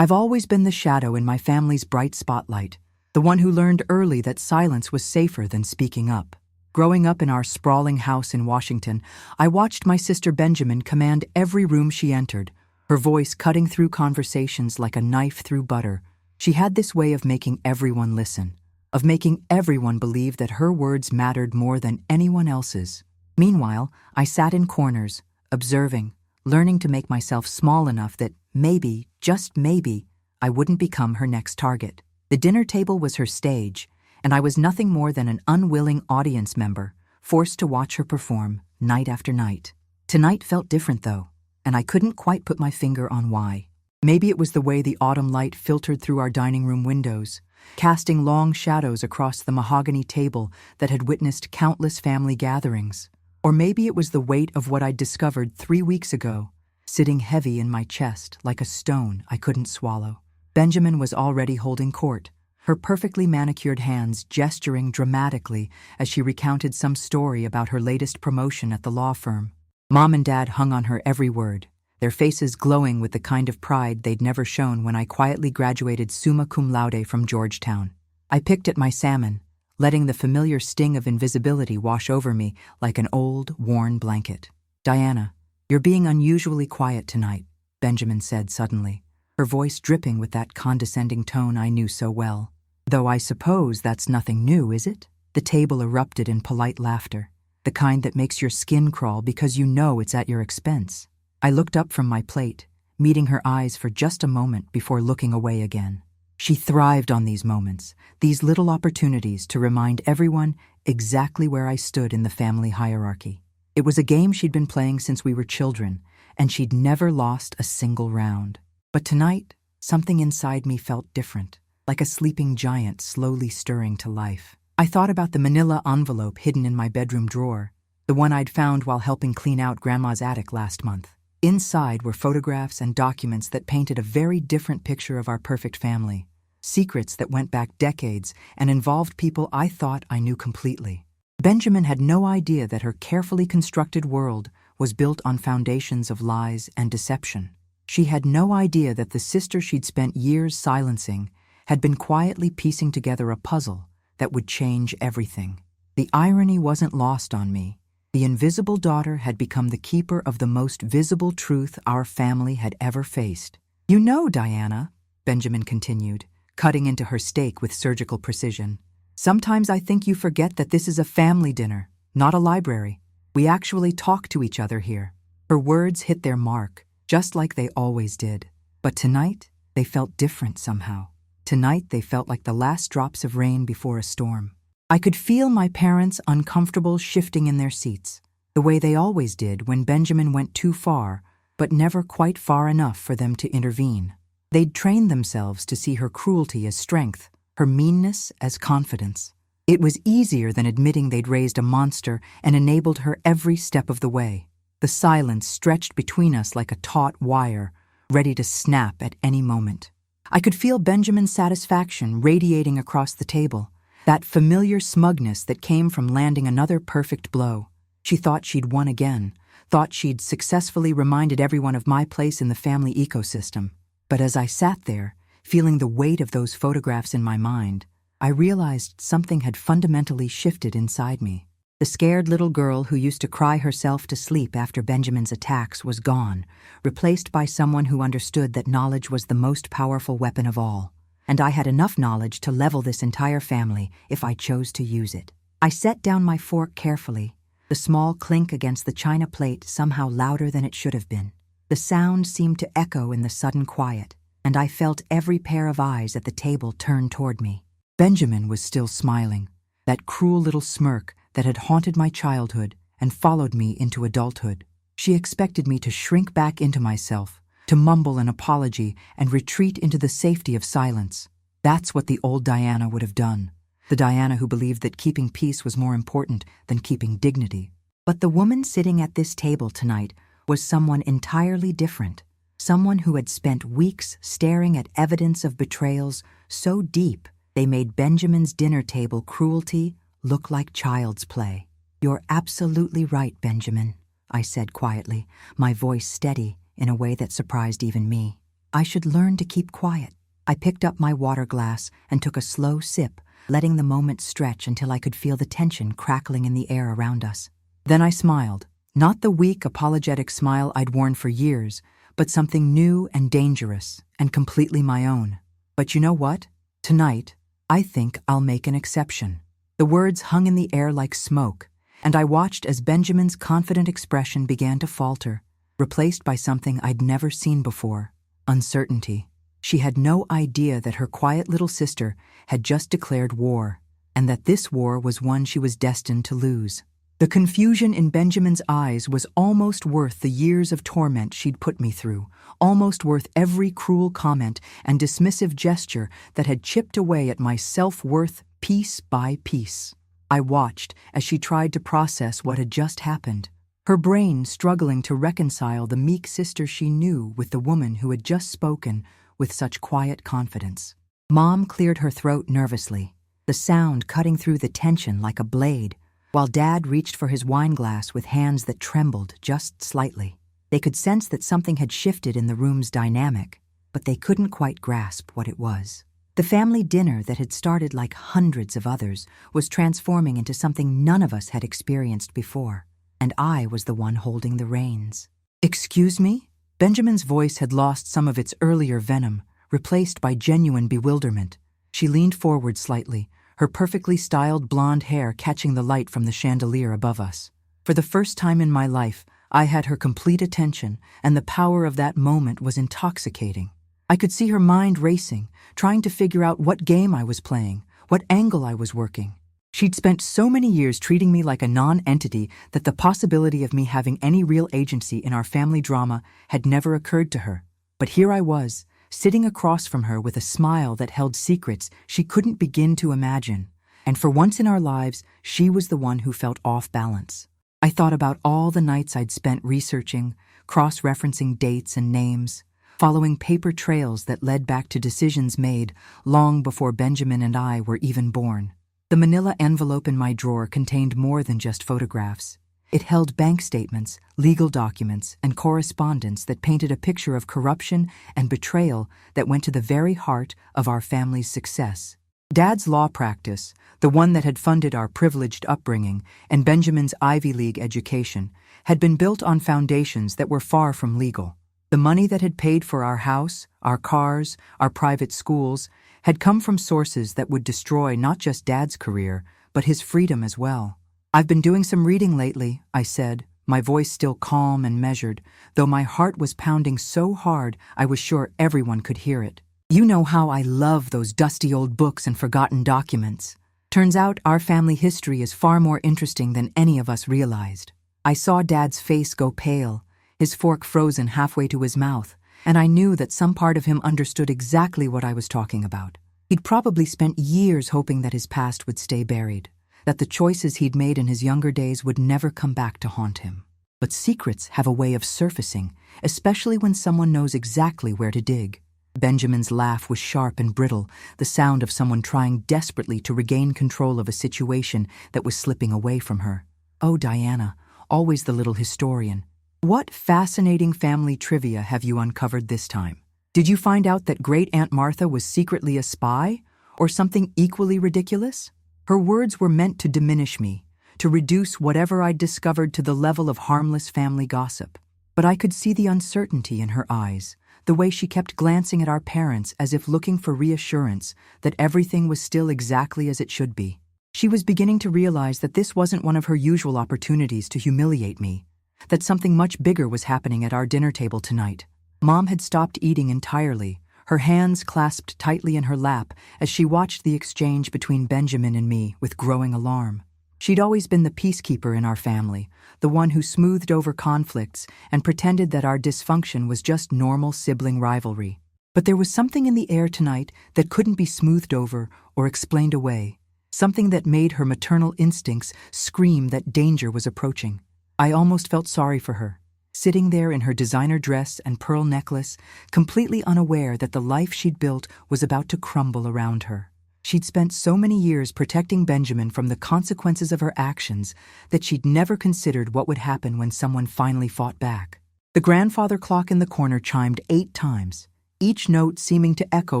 I've always been the shadow in my family's bright spotlight, the one who learned early that silence was safer than speaking up. Growing up in our sprawling house in Washington, I watched my sister Benjamin command every room she entered, her voice cutting through conversations like a knife through butter. She had this way of making everyone listen, of making everyone believe that her words mattered more than anyone else's. Meanwhile, I sat in corners, observing, learning to make myself small enough that maybe, just maybe, I wouldn't become her next target. The dinner table was her stage, and I was nothing more than an unwilling audience member, forced to watch her perform night after night. Tonight felt different though, and I couldn't quite put my finger on why. Maybe it was the way the autumn light filtered through our dining room windows, casting long shadows across the mahogany table that had witnessed countless family gatherings. Or maybe it was the weight of what I'd discovered 3 weeks ago, sitting heavy in my chest like a stone I couldn't swallow. Benjamin was already holding court, her perfectly manicured hands gesturing dramatically as she recounted some story about her latest promotion at the law firm. Mom and Dad hung on her every word, their faces glowing with the kind of pride they'd never shown when I quietly graduated summa cum laude from Georgetown. I picked at my salmon, letting the familiar sting of invisibility wash over me like an old, worn blanket. "Diana, you're being unusually quiet tonight," Benjamin said suddenly, her voice dripping with that condescending tone I knew so well. "Though I suppose that's nothing new, is it?" The table erupted in polite laughter, the kind that makes your skin crawl because you know it's at your expense. I looked up from my plate, meeting her eyes for just a moment before looking away again. She thrived on these moments, these little opportunities to remind everyone exactly where I stood in the family hierarchy. It was a game she'd been playing since we were children, and she'd never lost a single round. But tonight, something inside me felt different, like a sleeping giant slowly stirring to life. I thought about the manila envelope hidden in my bedroom drawer, the one I'd found while helping clean out Grandma's attic last month. Inside were photographs and documents that painted a very different picture of our perfect family, secrets that went back decades and involved people I thought I knew completely. Benjamin had no idea that her carefully constructed world was built on foundations of lies and deception. She had no idea that the sister she'd spent years silencing had been quietly piecing together a puzzle that would change everything. The irony wasn't lost on me. The invisible daughter had become the keeper of the most visible truth our family had ever faced. "You know, Diana," Benjamin continued, cutting into her steak with surgical precision, "sometimes I think you forget that this is a family dinner, not a library. We actually talk to each other here." Her words hit their mark, just like they always did. But tonight, they felt different somehow. Tonight, they felt like the last drops of rain before a storm. I could feel my parents uncomfortable shifting in their seats, the way they always did when Benjamin went too far, but never quite far enough for them to intervene. They'd trained themselves to see her cruelty as strength, her meanness as confidence. It was easier than admitting they'd raised a monster and enabled her every step of the way. The silence stretched between us like a taut wire, ready to snap at any moment. I could feel Benjamin's satisfaction radiating across the table, that familiar smugness that came from landing another perfect blow. She thought she'd won again, thought she'd successfully reminded everyone of my place in the family ecosystem. But as I sat there, feeling the weight of those photographs in my mind, I realized something had fundamentally shifted inside me. The scared little girl who used to cry herself to sleep after Benjamin's attacks was gone, replaced by someone who understood that knowledge was the most powerful weapon of all. And I had enough knowledge to level this entire family if I chose to use it. I set down my fork carefully, the small clink against the china plate somehow louder than it should have been. The sound seemed to echo in the sudden quiet, and I felt every pair of eyes at the table turn toward me. Benjamin was still smiling, that cruel little smirk that had haunted my childhood and followed me into adulthood. She expected me to shrink back into myself, to mumble an apology and retreat into the safety of silence. That's what the old Diana would have done, the Diana who believed that keeping peace was more important than keeping dignity. But the woman sitting at this table tonight was someone entirely different, someone who had spent weeks staring at evidence of betrayals so deep they made Benjamin's dinner table cruelty look like child's play. "You're absolutely right, Benjamin," I said quietly, my voice steady in a way that surprised even me. I should learn to keep quiet. I picked up my water glass and took a slow sip, letting the moment stretch until I could feel the tension crackling in the air around us. Then I smiled, not the weak, apologetic smile I'd worn for years, but something new and dangerous and completely my own. But you know what? Tonight, I think I'll make an exception. The words hung in the air like smoke, and I watched as Benjamin's confident expression began to falter, replaced by something I'd never seen before: uncertainty. She had no idea that her quiet little sister had just declared war, and that this war was one she was destined to lose. The confusion in Benjamin's eyes was almost worth the years of torment she'd put me through, almost worth every cruel comment and dismissive gesture that had chipped away at my self-worth piece by piece. I watched as she tried to process what had just happened, her brain struggling to reconcile the meek sister she knew with the woman who had just spoken with such quiet confidence. Mom cleared her throat nervously, the sound cutting through the tension like a blade, while Dad reached for his wine glass with hands that trembled just slightly. They could sense that something had shifted in the room's dynamic, but they couldn't quite grasp what it was. The family dinner that had started like hundreds of others was transforming into something none of us had experienced before, and I was the one holding the reins. "Excuse me?" Benjamin's voice had lost some of its earlier venom, replaced by genuine bewilderment. She leaned forward slightly, her perfectly styled blonde hair catching the light from the chandelier above us. For the first time in my life, I had her complete attention, and the power of that moment was intoxicating. I could see her mind racing, trying to figure out what game I was playing, what angle I was working. She'd spent so many years treating me like a non-entity that the possibility of me having any real agency in our family drama had never occurred to her. But here I was, sitting across from her with a smile that held secrets she couldn't begin to imagine. And for once in our lives, she was the one who felt off balance. I thought about all the nights I'd spent researching, cross-referencing dates and names, following paper trails that led back to decisions made long before Benjamin and I were even born. The manila envelope in my drawer contained more than just photographs. It held bank statements, legal documents, and correspondence that painted a picture of corruption and betrayal that went to the very heart of our family's success. Dad's law practice, the one that had funded our privileged upbringing, and Benjamin's Ivy League education, had been built on foundations that were far from legal. The money that had paid for our house, our cars, our private schools, had come from sources that would destroy not just Dad's career, but his freedom as well. "I've been doing some reading lately," I said, my voice still calm and measured, though my heart was pounding so hard I was sure everyone could hear it. "You know how I love those dusty old books and forgotten documents. Turns out our family history is far more interesting than any of us realized." I saw Dad's face go pale, his fork frozen halfway to his mouth, and I knew that some part of him understood exactly what I was talking about. He'd probably spent years hoping that his past would stay buried, that the choices he'd made in his younger days would never come back to haunt him. But secrets have a way of surfacing, especially when someone knows exactly where to dig. Benjamin's laugh was sharp and brittle, the sound of someone trying desperately to regain control of a situation that was slipping away from her. "Oh, Diana, always the little historian. What fascinating family trivia have you uncovered this time? Did you find out that Great-Aunt Martha was secretly a spy, or something equally ridiculous?" Her words were meant to diminish me, to reduce whatever I'd discovered to the level of harmless family gossip. But I could see the uncertainty in her eyes, the way she kept glancing at our parents as if looking for reassurance that everything was still exactly as it should be. She was beginning to realize that this wasn't one of her usual opportunities to humiliate me, that something much bigger was happening at our dinner table tonight. Mom had stopped eating entirely, her hands clasped tightly in her lap as she watched the exchange between Benjamin and me with growing alarm. She'd always been the peacekeeper in our family, the one who smoothed over conflicts and pretended that our dysfunction was just normal sibling rivalry. But there was something in the air tonight that couldn't be smoothed over or explained away, something that made her maternal instincts scream that danger was approaching. I almost felt sorry for her, sitting there in her designer dress and pearl necklace, completely unaware that the life she'd built was about to crumble around her. She'd spent so many years protecting Benjamin from the consequences of her actions that she'd never considered what would happen when someone finally fought back. The grandfather clock in the corner chimed 8 times, each note seeming to echo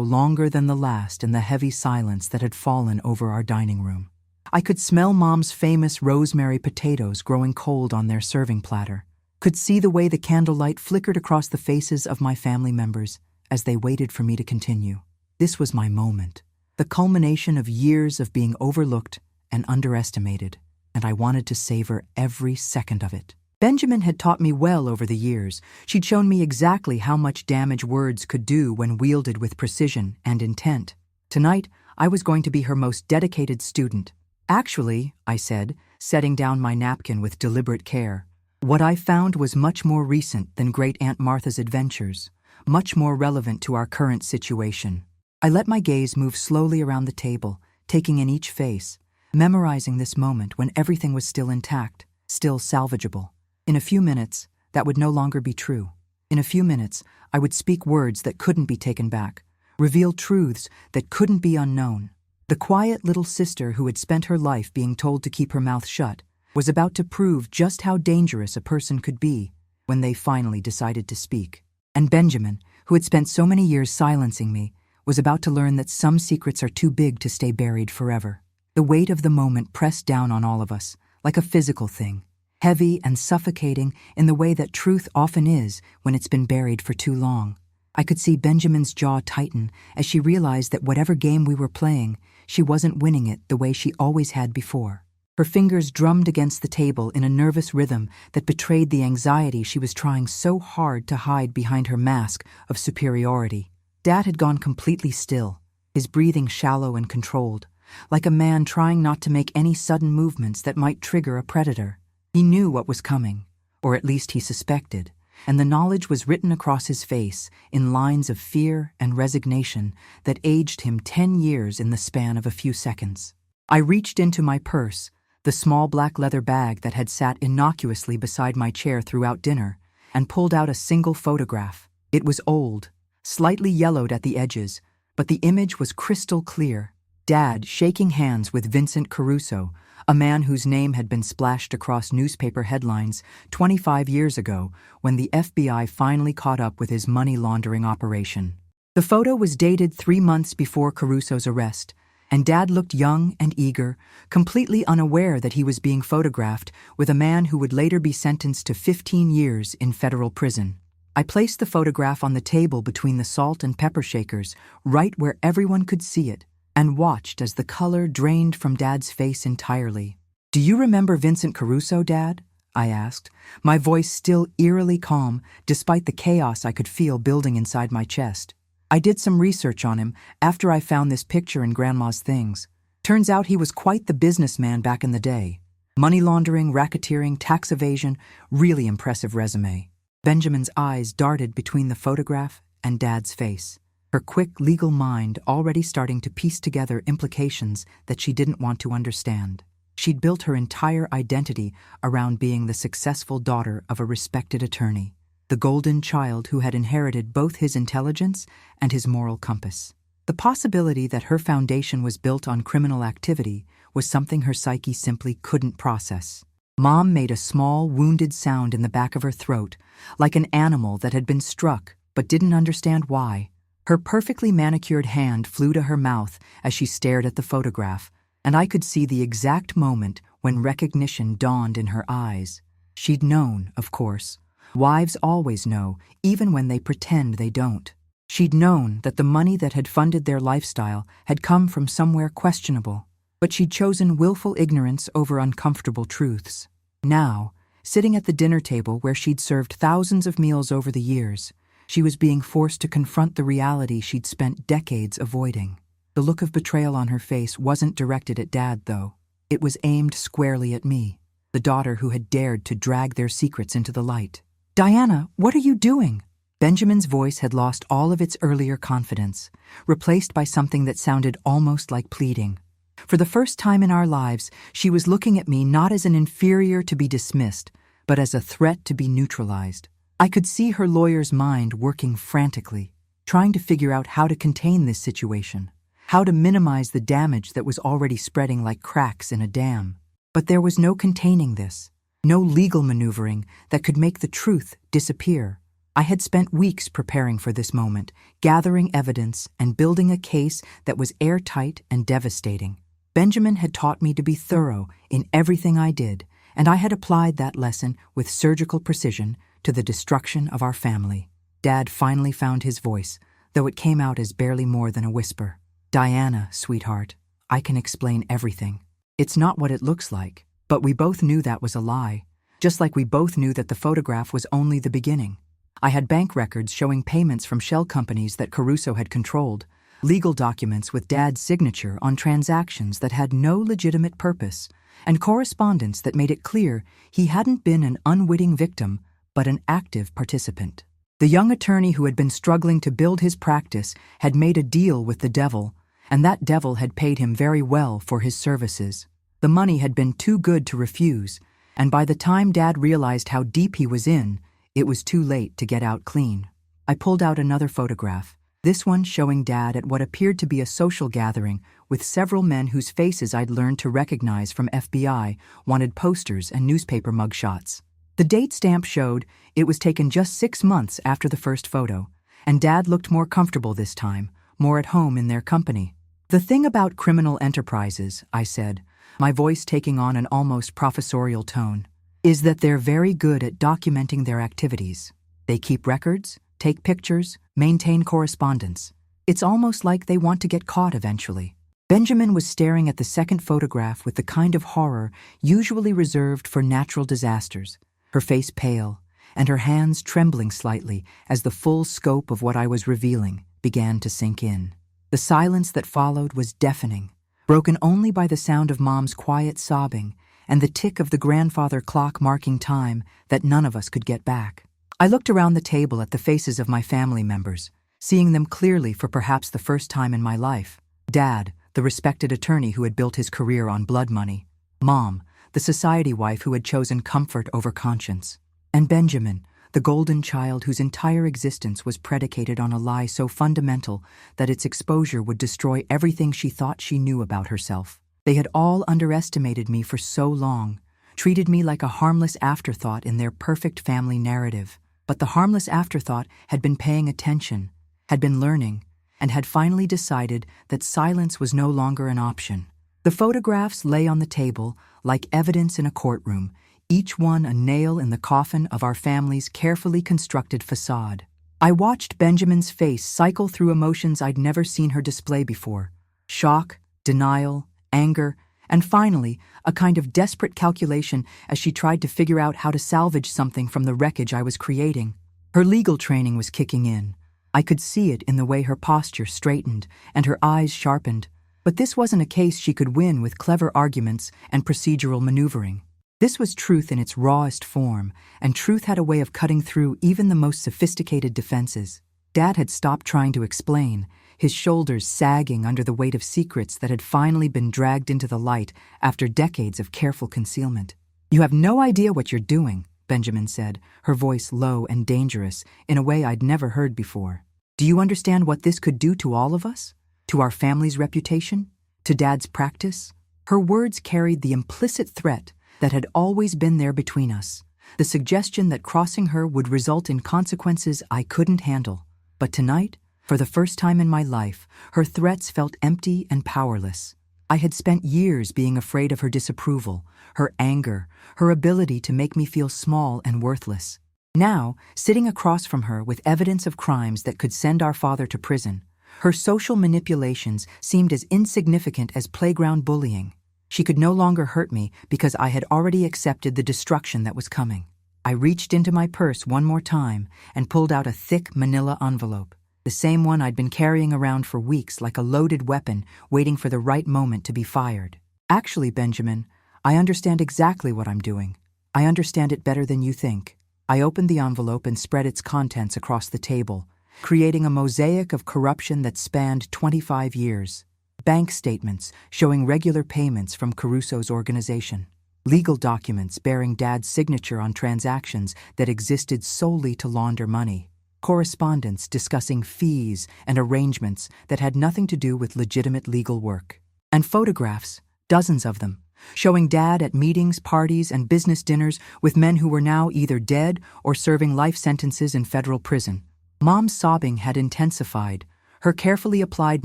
longer than the last in the heavy silence that had fallen over our dining room. I could smell Mom's famous rosemary potatoes growing cold on their serving platter, could see the way the candlelight flickered across the faces of my family members as they waited for me to continue. This was my moment, the culmination of years of being overlooked and underestimated, and I wanted to savor every second of it. Benjamin had taught me well over the years. She'd shown me exactly how much damage words could do when wielded with precision and intent. Tonight, I was going to be her most dedicated student. Actually, I said, setting down my napkin with deliberate care, what I found was much more recent than Great Aunt Martha's adventures, much more relevant to our current situation. I let my gaze move slowly around the table, taking in each face, memorizing this moment when everything was still intact, still salvageable. In a few minutes, that would no longer be true. In a few minutes, I would speak words that couldn't be taken back, reveal truths that couldn't be unknown. The quiet little sister who had spent her life being told to keep her mouth shut was about to prove just how dangerous a person could be when they finally decided to speak. And Benjamin, who had spent so many years silencing me, was about to learn that some secrets are too big to stay buried forever. The weight of the moment pressed down on all of us, like a physical thing, heavy and suffocating in the way that truth often is when it's been buried for too long. I could see Benjamin's jaw tighten as she realized that whatever game we were playing, she wasn't winning it the way she always had before. Her fingers drummed against the table in a nervous rhythm that betrayed the anxiety she was trying so hard to hide behind her mask of superiority. Dad had gone completely still, his breathing shallow and controlled, like a man trying not to make any sudden movements that might trigger a predator. He knew what was coming, or at least he suspected, and the knowledge was written across his face in lines of fear and resignation that aged him 10 years in the span of a few seconds. I reached into my purse, the small black leather bag that had sat innocuously beside my chair throughout dinner, and pulled out a single photograph. It was old, slightly yellowed at the edges, but the image was crystal clear. Dad shaking hands with Vincent Caruso, a man whose name had been splashed across newspaper headlines 25 years ago when the FBI finally caught up with his money laundering operation. The photo was dated 3 months before Caruso's arrest, and Dad looked young and eager, completely unaware that he was being photographed with a man who would later be sentenced to 15 years in federal prison. I placed the photograph on the table between the salt and pepper shakers, right where everyone could see it, and watched as the color drained from Dad's face entirely. "Do you remember Vincent Caruso, Dad?" I asked, my voice still eerily calm despite the chaos I could feel building inside my chest. "I did some research on him after I found this picture in Grandma's things. Turns out he was quite the businessman back in the day. Money laundering, racketeering, tax evasion, really impressive resume." Benjamin's eyes darted between the photograph and Dad's face, her quick legal mind already starting to piece together implications that she didn't want to understand. She'd built her entire identity around being the successful daughter of a respected attorney, the golden child who had inherited both his intelligence and his moral compass. The possibility that her foundation was built on criminal activity was something her psyche simply couldn't process. Mom made a small, wounded sound in the back of her throat, like an animal that had been struck but didn't understand why. Her perfectly manicured hand flew to her mouth as she stared at the photograph, and I could see the exact moment when recognition dawned in her eyes. She'd known, of course. Wives always know, even when they pretend they don't. She'd known that the money that had funded their lifestyle had come from somewhere questionable, but she'd chosen willful ignorance over uncomfortable truths. Now, sitting at the dinner table where she'd served thousands of meals over the years, she was being forced to confront the reality she'd spent decades avoiding. The look of betrayal on her face wasn't directed at Dad, though. It was aimed squarely at me, the daughter who had dared to drag their secrets into the light. "Diana, what are you doing?" Benjamin's voice had lost all of its earlier confidence, replaced by something that sounded almost like pleading. For the first time in our lives, she was looking at me not as an inferior to be dismissed, but as a threat to be neutralized. I could see her lawyer's mind working frantically, trying to figure out how to contain this situation, how to minimize the damage that was already spreading like cracks in a dam. But there was no containing this, no legal maneuvering that could make the truth disappear. I had spent weeks preparing for this moment, gathering evidence and building a case that was airtight and devastating. Benjamin had taught me to be thorough in everything I did, and I had applied that lesson with surgical precision to the destruction of our family. Dad finally found his voice, though it came out as barely more than a whisper. "Diana, sweetheart, I can explain everything. It's not what it looks like." But we both knew that was a lie, just like we both knew that the photograph was only the beginning. I had bank records showing payments from shell companies that Caruso had controlled, legal documents with Dad's signature on transactions that had no legitimate purpose, and correspondence that made it clear he hadn't been an unwitting victim, but an active participant. The young attorney who had been struggling to build his practice had made a deal with the devil, and that devil had paid him very well for his services. The money had been too good to refuse, and by the time Dad realized how deep he was in, it was too late to get out clean. I pulled out another photograph, this one showing Dad at what appeared to be a social gathering with several men whose faces I'd learned to recognize from FBI wanted posters and newspaper mugshots. The date stamp showed it was taken just 6 months after the first photo, and Dad looked more comfortable this time, more at home in their company. "The thing about criminal enterprises," I said, my voice taking on an almost professorial tone, "is that they're very good at documenting their activities. They keep records, take pictures, maintain correspondence. It's almost like they want to get caught eventually." Benjamin was staring at the second photograph with the kind of horror usually reserved for natural disasters, her face pale, and her hands trembling slightly as the full scope of what I was revealing began to sink in. The silence that followed was deafening, broken only by the sound of Mom's quiet sobbing and the tick of the grandfather clock marking time that none of us could get back. I looked around the table at the faces of my family members, seeing them clearly for perhaps the first time in my life. Dad, the respected attorney who had built his career on blood money. Mom, the society wife who had chosen comfort over conscience. And Benjamin, the golden child whose entire existence was predicated on a lie so fundamental that its exposure would destroy everything she thought she knew about herself. They had all underestimated me for so long, treated me like a harmless afterthought in their perfect family narrative. But the harmless afterthought had been paying attention, had been learning, and had finally decided that silence was no longer an option. The photographs lay on the table like evidence in a courtroom, each one a nail in the coffin of our family's carefully constructed facade. I watched Benjamin's face cycle through emotions I'd never seen her display before: shock, denial, anger, and finally, a kind of desperate calculation as she tried to figure out how to salvage something from the wreckage I was creating. Her legal training was kicking in. I could see it in the way her posture straightened and her eyes sharpened. But this wasn't a case she could win with clever arguments and procedural maneuvering. This was truth in its rawest form, and truth had a way of cutting through even the most sophisticated defenses. Dad had stopped trying to explain, his shoulders sagging under the weight of secrets that had finally been dragged into the light after decades of careful concealment. "You have no idea what you're doing," Benjamin said, her voice low and dangerous in a way I'd never heard before. "Do you understand what this could do to all of us? To our family's reputation? To Dad's practice?" Her words carried the implicit threat that had always been there between us, the suggestion that crossing her would result in consequences I couldn't handle. But tonight, for the first time in my life, her threats felt empty and powerless. I had spent years being afraid of her disapproval, her anger, her ability to make me feel small and worthless. Now, sitting across from her with evidence of crimes that could send our father to prison, her social manipulations seemed as insignificant as playground bullying. She could no longer hurt me because I had already accepted the destruction that was coming. I reached into my purse one more time and pulled out a thick manila envelope, the same one I'd been carrying around for weeks like a loaded weapon waiting for the right moment to be fired. "Actually, Benjamin, I understand exactly what I'm doing. I understand it better than you think." I opened the envelope and spread its contents across the table, creating a mosaic of corruption that spanned 25 years. Bank statements showing regular payments from Caruso's organization. Legal documents bearing Dad's signature on transactions that existed solely to launder money. Correspondence discussing fees and arrangements that had nothing to do with legitimate legal work. And photographs, dozens of them, showing Dad at meetings, parties, and business dinners with men who were now either dead or serving life sentences in federal prison. Mom's sobbing had intensified, her carefully applied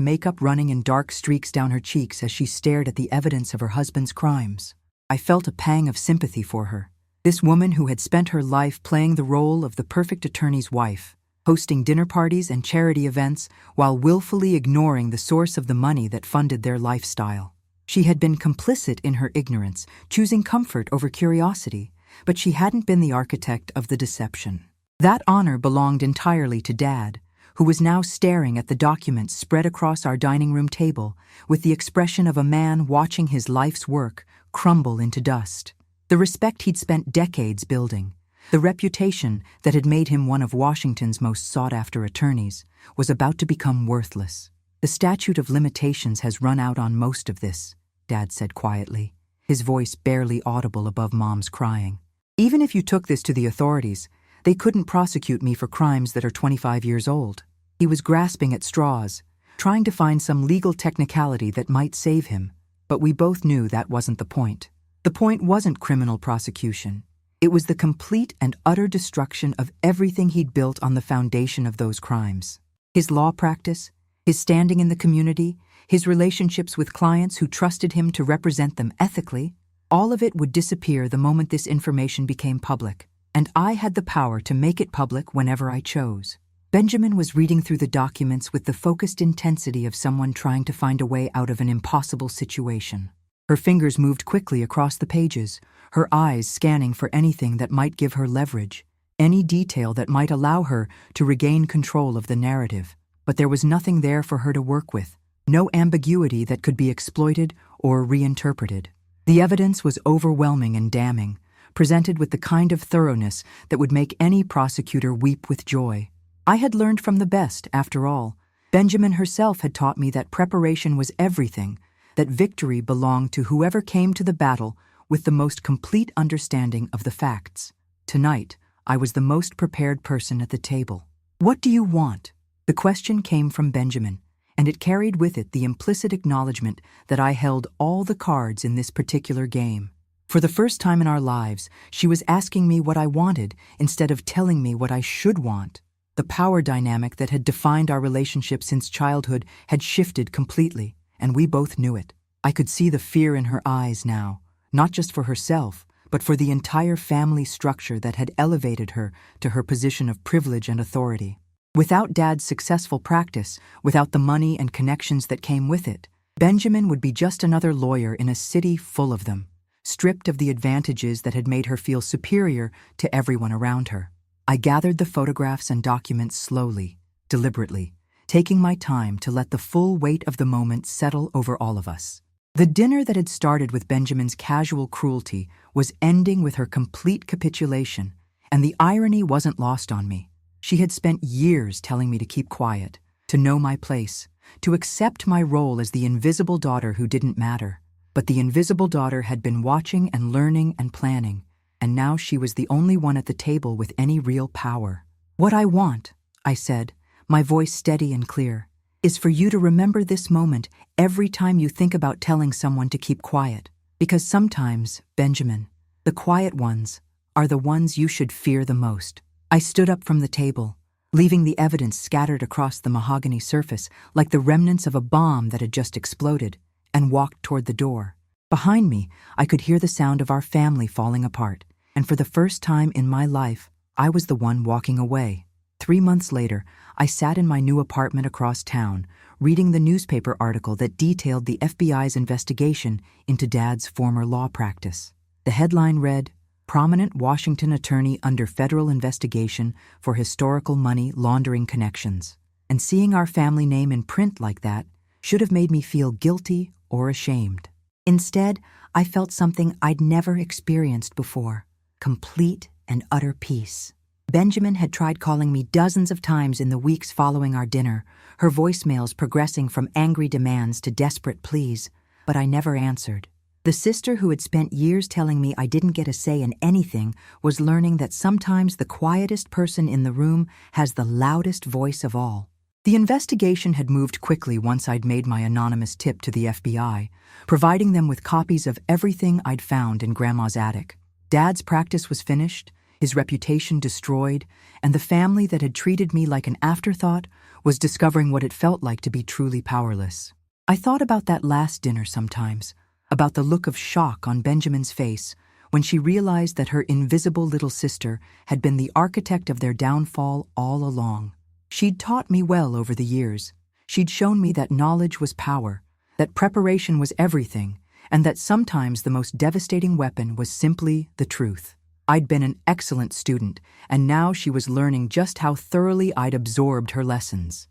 makeup running in dark streaks down her cheeks as she stared at the evidence of her husband's crimes. I felt a pang of sympathy for her. This woman who had spent her life playing the role of the perfect attorney's wife, hosting dinner parties and charity events while willfully ignoring the source of the money that funded their lifestyle. She had been complicit in her ignorance, choosing comfort over curiosity, but she hadn't been the architect of the deception. That honor belonged entirely to Dad, who was now staring at the documents spread across our dining room table with the expression of a man watching his life's work crumble into dust. The respect he'd spent decades building, the reputation that had made him one of Washington's most sought-after attorneys, was about to become worthless. The statute of limitations has run out on most of this, Dad said quietly, his voice barely audible above Mom's crying. Even if you took this to the authorities, they couldn't prosecute me for crimes that are 25 years old. He was grasping at straws, trying to find some legal technicality that might save him, but we both knew that wasn't the point. The point wasn't criminal prosecution. It was the complete and utter destruction of everything he'd built on the foundation of those crimes. His law practice, his standing in the community, his relationships with clients who trusted him to represent them ethically, all of it would disappear the moment this information became public, and I had the power to make it public whenever I chose. Benjamin was reading through the documents with the focused intensity of someone trying to find a way out of an impossible situation. Her fingers moved quickly across the pages, her eyes scanning for anything that might give her leverage, any detail that might allow her to regain control of the narrative. But there was nothing there for her to work with, no ambiguity that could be exploited or reinterpreted. The evidence was overwhelming and damning, presented with the kind of thoroughness that would make any prosecutor weep with joy. I had learned from the best, after all. Benjamin herself had taught me that preparation was everything, that victory belonged to whoever came to the battle with the most complete understanding of the facts. Tonight, I was the most prepared person at the table. "What do you want?" The question came from Benjamin, and it carried with it the implicit acknowledgement that I held all the cards in this particular game. For the first time in our lives, she was asking me what I wanted instead of telling me what I should want. The power dynamic that had defined our relationship since childhood had shifted completely, and we both knew it. I could see the fear in her eyes now, not just for herself, but for the entire family structure that had elevated her to her position of privilege and authority. Without Dad's successful practice, without the money and connections that came with it, Benjamin would be just another lawyer in a city full of them, stripped of the advantages that had made her feel superior to everyone around her. I gathered the photographs and documents slowly, deliberately, taking my time to let the full weight of the moment settle over all of us. The dinner that had started with Benjamin's casual cruelty was ending with her complete capitulation, and the irony wasn't lost on me. She had spent years telling me to keep quiet, to know my place, to accept my role as the invisible daughter who didn't matter. But the invisible daughter had been watching and learning and planning, and now she was the only one at the table with any real power. "What I want," I said, my voice steady and clear, "is for you to remember this moment every time you think about telling someone to keep quiet. Because sometimes, Benjamin, the quiet ones are the ones you should fear the most." I stood up from the table, leaving the evidence scattered across the mahogany surface like the remnants of a bomb that had just exploded, and walked toward the door. Behind me, I could hear the sound of our family falling apart, and for the first time in my life, I was the one walking away. 3 months later, I sat in my new apartment across town, reading the newspaper article that detailed the FBI's investigation into Dad's former law practice. The headline read, "Prominent Washington attorney under federal investigation for historical money laundering connections." And seeing our family name in print like that should have made me feel guilty or ashamed. Instead, I felt something I'd never experienced before: complete and utter peace. Benjamin had tried calling me dozens of times in the weeks following our dinner, her voicemails progressing from angry demands to desperate pleas, but I never answered. The sister who had spent years telling me I didn't get a say in anything was learning that sometimes the quietest person in the room has the loudest voice of all. The investigation had moved quickly once I'd made my anonymous tip to the FBI, providing them with copies of everything I'd found in Grandma's attic. Dad's practice was finished, his reputation destroyed, and the family that had treated me like an afterthought was discovering what it felt like to be truly powerless. I thought about that last dinner sometimes, about the look of shock on Benjamin's face when she realized that her invisible little sister had been the architect of their downfall all along. She'd taught me well over the years. She'd shown me that knowledge was power, that preparation was everything, and that sometimes the most devastating weapon was simply the truth. I'd been an excellent student, and now she was learning just how thoroughly I'd absorbed her lessons.